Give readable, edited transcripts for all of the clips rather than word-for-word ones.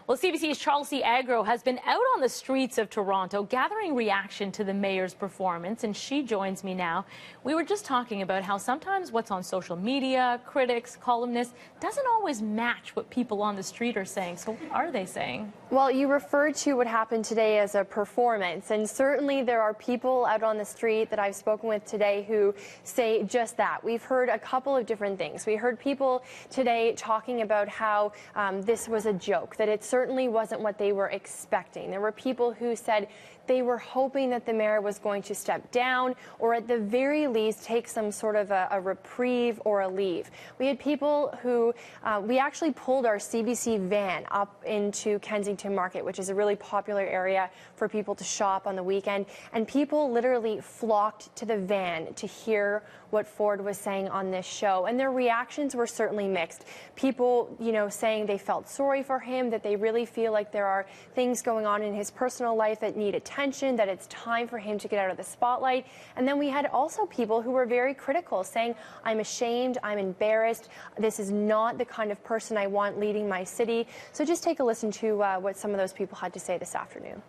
Well, CBC's Charles Agro has been out on the streets of Toronto gathering reaction to the mayor's performance, and she joins me now. We were just talking about how sometimes what's on social media, critics, columnists, doesn't always match what people on the street are saying. So what are they saying? Well, you referred to what happened today as a performance, and certainly there are people out on the street that I've spoken with today who say just that. We've heard a couple of different things. We heard people today talking about how this was a joke, that it certainly wasn't what they were expecting. There were people who said they were hoping that the mayor was going to step down or at the very least take some sort of a reprieve or a leave. We had people who, we actually pulled our CBC van up into Kensington Market, which is a really popular area for people to shop on the weekend, and people literally flocked to the van to hear what Ford was saying on this show, and their reactions were certainly mixed. People, saying they felt sorry for him, that they really feel like there are things going on in his personal life that need attention, that it's time for him to get out of the spotlight. And then we had also people who were very critical, saying, I'm ashamed, I'm embarrassed, this is not the kind of person I want leading my city. So just take a listen to what some of those people had to say this afternoon.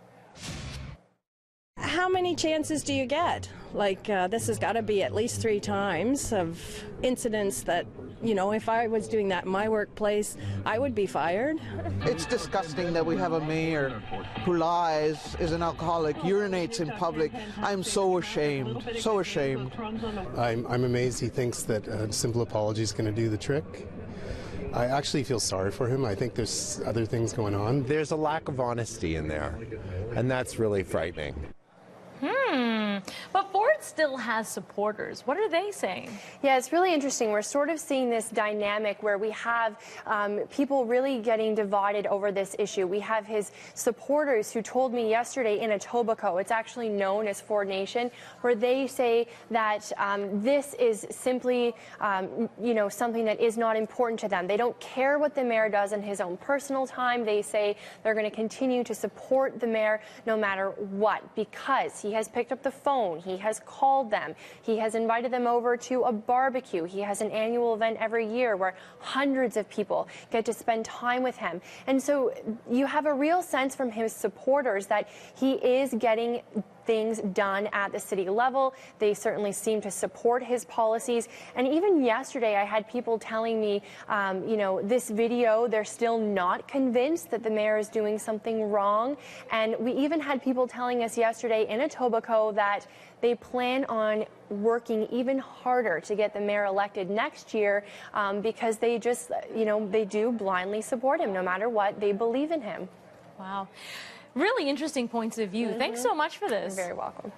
How many chances do you get? Like, this has got to be at least 3 times of incidents that, if I was doing that in my workplace, I would be fired. It's disgusting that we have a mayor who lies, is an alcoholic, urinates in public. I'm so ashamed, so ashamed. I'm amazed he thinks that a simple apology is going to do the trick. I actually feel sorry for him. I think there's other things going on. There's a lack of honesty in there, and that's really frightening. But Ford still has supporters. What are they saying? Yeah, it's really interesting. We're sort of seeing this dynamic where we have people really getting divided over this issue. We have his supporters who told me yesterday in Etobicoke, it's actually known as Ford Nation, where they say that this is simply, something that is not important to them. They don't care what the mayor does in his own personal time. They say they're going to continue to support the mayor no matter what, because he has picked up the phone, he has called them, he has invited them over to a barbecue, he has an annual event every year where hundreds of people get to spend time with him. And so you have a real sense from his supporters that he is getting things done at the city level. They certainly seem to support his policies. And even yesterday, I had people telling me, this video, they're still not convinced that the mayor is doing something wrong. And we even had people telling us yesterday in Etobicoke that they plan on working even harder to get the mayor elected next year because they just, they do blindly support him no matter what. They believe in him. Wow. Really interesting points of view. Thanks so much for this. You're very welcome.